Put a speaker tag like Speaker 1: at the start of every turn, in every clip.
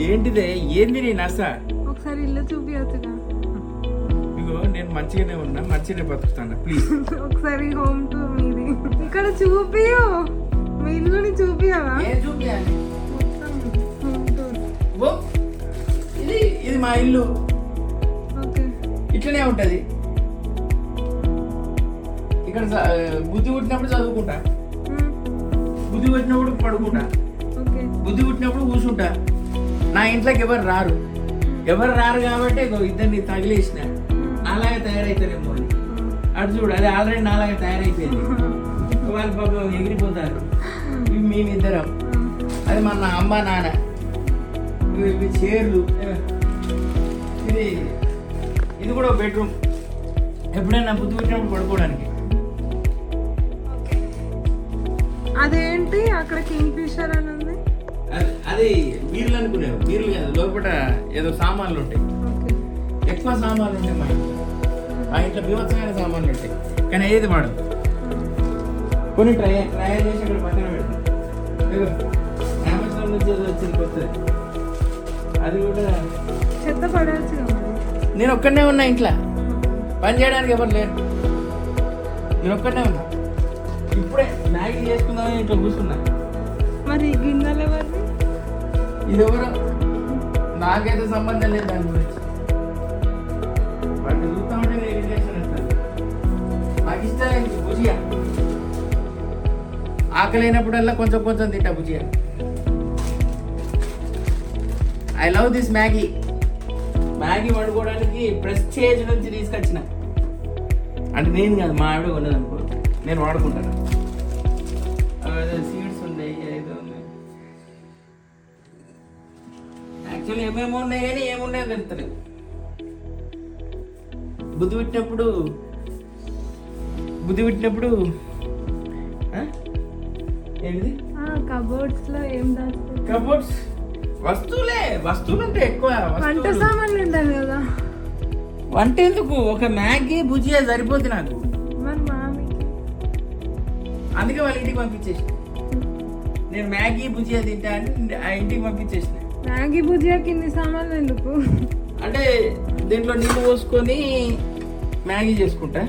Speaker 1: ఏంటిదే ఏంది నీ నస?
Speaker 2: ఒకసారి ఇల్లు చూపించచ్చుగా.
Speaker 1: ఇగో నేను మంచిగానే ఉన్నా, మంచిగానే బతుకుతాను. ప్లీజ్
Speaker 2: ఒకసారి హోమ్ టూర్ మీది ఇక్కడ చూపియు. మీ ఇల్లుని చూపియవా?
Speaker 1: చూపించాలి.
Speaker 2: Home tour.
Speaker 1: ఇది మా ఇల్లు.
Speaker 2: ఓకే.
Speaker 1: ఇట్లనే ఉంటది. ఇక్కడ బుద్ధి పుట్టినప్పుడు చదువుకుంటా, బుద్ధి పుట్టినప్పుడు పడుకుంటా, బుద్ధి పుట్టినప్పుడు కూర్చుంటా. నా ఇంట్లోకి ఎవరు రారు కాబట్టి ఇద్దరిని తగిలేసిన అలాగే తయారైతారేమో అని. అటు చూడు, అది ఆల్రెడీ నాలాగే తయారైపోయింది. వాళ్ళ పాపం ఎగిరిపోతారు. ఇవి మేమిద్దరం, అది మన అమ్మ నాన్న. ఇవి చైర్లు. ఇది కూడా బెడ్రూమ్, ఎప్పుడైనా బుద్ధి పుట్టినప్పుడు పడుకోవడానికి.
Speaker 2: అదేంటి అక్కడ కింగ్ ఫిషర్ అని ఉంది?
Speaker 1: అది బీర్లు అనుకునేవి. బీర్లు కాదు, లోపల ఏదో సామాన్లు ఉంటాయి. ఎక్కువ సామాన్లు ఉంటాయి మా ఇంట్లో బీభత్సమైన సామాన్లు ఉంటాయి. కానీ ఏది వాడు కొన్ని ట్రై చేసి అక్కడ పక్కన పెడతాం. అమెజాన్ నుంచి వచ్చింది కొత్తది, అది కూడా
Speaker 2: చెత్త పడేచ్చు.
Speaker 1: నేను ఒక్కడనే ఉన్నా ఇంట్లో, పని చేయడానికి ఎవరు లేరు. నేను ఒక్కడనే ఉన్నా. ఇప్పుడే మ్యాగీ చేసుకుందామని ఇంట్లో కూర్చున్నా.
Speaker 2: మరి గిన్నెలు ఎవరిది?
Speaker 1: ఇది ఎవరు? నాకైతే సంబంధం లేదు దాని గురించి. వాటిని చూస్తా ఉంటే నేను ఇరిటేషన్ వస్తాను. నాకు ఇష్టం భుజియా. ఆకలినప్పుడల్లా కొంచెం కొంచెం తింటా bhujia. I love this Maggi. Maggi వండుకోవడానికి ప్రెస్టేజ్ నుంచి తీసుకొచ్చిన. అంటే నేను కాదు, మా ఆవిడ కొన్నది అనుకో, నేను వాడుకుంటాను. సీడ్స్ ఉన్నాయి, ఏదో ఉన్నాయి. యాక్చువల్లీ ఏమేమో ఉన్నాయి కానీ ఏమున్నాయో తెలుస్తలేదు. బుద్ధి పెట్టినప్పుడు ఏంటిది?
Speaker 2: కబోర్డ్స్ లో ఏం దాచుకుంటారు?
Speaker 1: కబోర్డ్స్ వస్తువులు అంటే ఎక్కువ
Speaker 2: వంట సామాన్లు ఉంటాయి కదా.
Speaker 1: వంట ఎందుకు, ఒక మ్యాగీ భుజియా సరిపోతుంది నాకు.
Speaker 2: మరి మామికి
Speaker 1: అందుకే వాళ్ళ ఇంటికి పంపించేసిన. నేను మ్యాగీ భుజియా తింటా అని ఆ ఇంటికి పంపించేసిన.
Speaker 2: మ్యాగీ భుజియాకి ఇన్ని సామాన్లు ఎందుకు?
Speaker 1: అంటే దీంట్లో నీళ్ళు పోసుకొని మ్యాగీ చేసుకుంటా.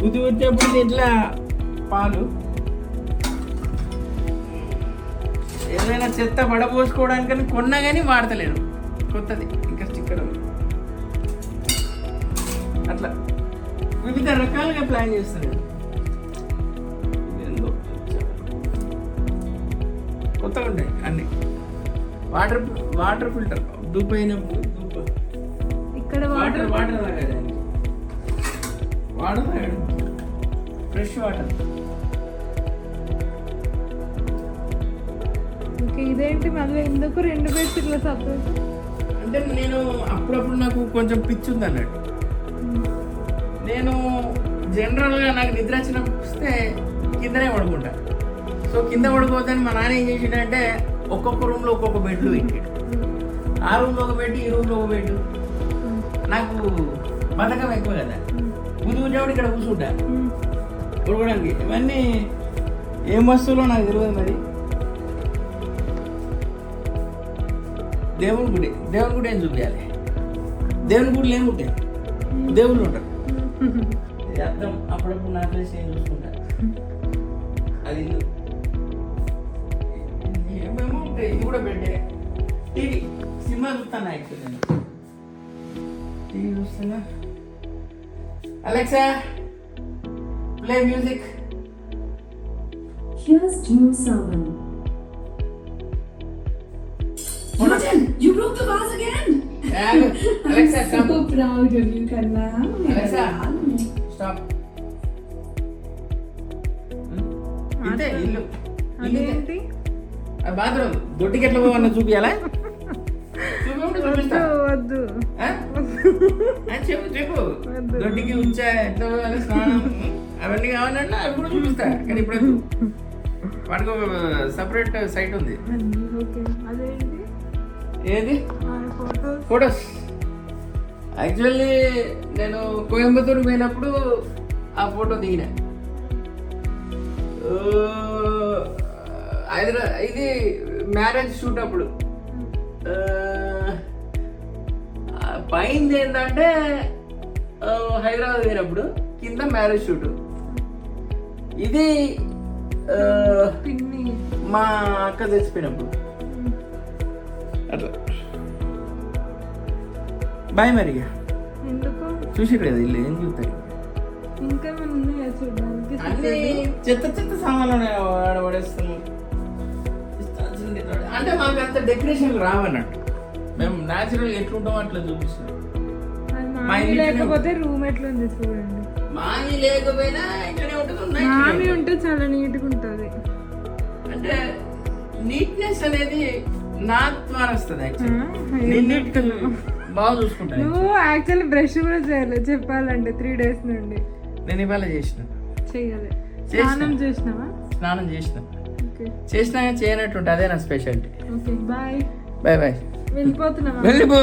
Speaker 1: బుద్ధి పెట్టినప్పుడు దీంట్లో పాలు, ఏదైనా చెత్త పడపోసుకోవడానికని కొన్నా కానీ వాడతలేను. కొత్తది ఇంకా స్టిక్కర్ అట్లా వివిధ రకాలుగా ప్లాన్ చేస్తున్నాను. కొత్తగా ఉంటాయి అన్ని. వాటర్ ఫిల్టర్ దూపైనప్పుడు
Speaker 2: ఇక్కడ
Speaker 1: వాటర్ తాగాలి. వాటర్ తాగడం ఫ్రెష్ వాటర్.
Speaker 2: ఇదేంటి మళ్ళీ ఎందుకు 2 బెడ్షీట్ల సపరేట్?
Speaker 1: అంటే నేను అప్పుడప్పుడు నాకు కొంచెం పిచ్చి ఉంది అన్నట్టు. నేను జనరల్గా నాకు నిద్ర వచ్చినప్పుడు కిందనే పడుకుంటా. సో కింద పడుకోవద్దని మా నాన్న ఏం చేసిండంటే ఒక్కొక్క రూమ్లో ఒక్కొక్క బెడ్లు పెట్టాడు. ఆ రూమ్లో ఒక బెడ్, ఈ రూమ్లో ఒక బెడ్. నాకు బతకం ఎక్కువ కదా, కూర్చుంటేప్పుడు ఇక్కడ కూర్చుంటా పడుకోవడానికి. ఇవన్నీ ఏం వస్తువులో నాకు తెలియదు. మరి దేవుని గుడి ఏం చూపించాలి? దేవుని గుడిలో ఏముంటాయి? దేవుళ్ళు ఉంటారు. ఇది అర్థం. అప్పుడప్పుడు నా ప్లేస్ నేను చూసుకుంటా. అది ఇల్లు ఏమేమో ఉంటాయి. ఇది కూడా పెట్టే టీవీ, సినిమా చూస్తాను. యాక్చువల్లీ నేను టీవీ చూస్తున్నా. Alexa, play music.
Speaker 3: Here's June Sawan. Jordan, you broke the vase again.
Speaker 1: Alexa, come.
Speaker 3: So proud of you, Kanna.
Speaker 1: Alexa, stop. ఇంతే ఇల్లు.
Speaker 2: అదేంటి?
Speaker 1: బాత్రూమ్. దొడ్డికి ఎట్లా పోవన్నా చూపించాలా? చూపిస్తా.
Speaker 2: వద్దు.
Speaker 1: చెప్పు. దొడ్డికి ఉంచా, ఎట్లా పోవాలి, స్నానం, అవన్నీ కావాలన్నా అవి కూడా చూపిస్తా. కానీ ఇప్పుడు వాడికి సపరేట్ సైట్ ఉంది. ఏది? ఫొటోస్. యాక్చువల్లీ నేను కోయంబత్తూరు పోయినప్పుడు ఆ ఫోటో దిగిన. ఇది మ్యారేజ్ షూట్ అప్పుడు పైంది ఏంటంటే హైదరాబాద్ పోయినప్పుడు కింద మ్యారేజ్ షూట్. ఇది
Speaker 2: పిన్ని
Speaker 1: మా అక్క చచ్చిపోయినప్పుడు అట్లా. బాయ్ మరి ఇక.
Speaker 2: ఎందుకు
Speaker 1: చూసారు కదా ఇల్లు ఏం చూస్తారు
Speaker 2: ఇంకా మన ఉన్నాయా చూడడానికి?
Speaker 1: అన్ని చెత్త చెత్త సామాన్లు పడేస్తాము. అంటే మాకు అంత డెకరేషన్ రావన్నట్టు, మేము న్యాచురల్ ఎట్లుంటామో అట్లా చూపిస్తాం.
Speaker 2: అది
Speaker 1: మా
Speaker 2: మామి
Speaker 1: ఇంట్లో-
Speaker 2: లేకపోతే రూమ్ ఎట్లుంది చూడండి.
Speaker 1: మాది లేకపోయినా ఇట్లనే ఉంటుంది.
Speaker 2: మామి ఉంటే చాలా నీట్గా ఉంటుంది.
Speaker 1: అంటే నీట్నెస్ అనేది నా ద్వారా వస్తుంది యాక్చువల్లీ.
Speaker 2: ఆ,
Speaker 1: నేను
Speaker 2: ఏం
Speaker 1: నీట్ బాగా చూసుకుంటాను.
Speaker 2: నువ్వు యాక్చువల్లీ బ్రష్ కూడా చేయలేదు చెప్పాలంటే 3 days నుండి
Speaker 1: నేను ఇవాళ చేసిన
Speaker 2: చెయ్యాలి.
Speaker 1: చేసిన.
Speaker 2: స్నానం చేసినావా?
Speaker 1: స్నానం చేసిన
Speaker 2: ఓకే
Speaker 1: చేసినా చేయనట్టుంటే అదే నా speciality.
Speaker 2: Okay bye.
Speaker 1: Bye bye.
Speaker 2: వెళ్ళిపోతున్నావా?
Speaker 1: వెళ్ళిపో.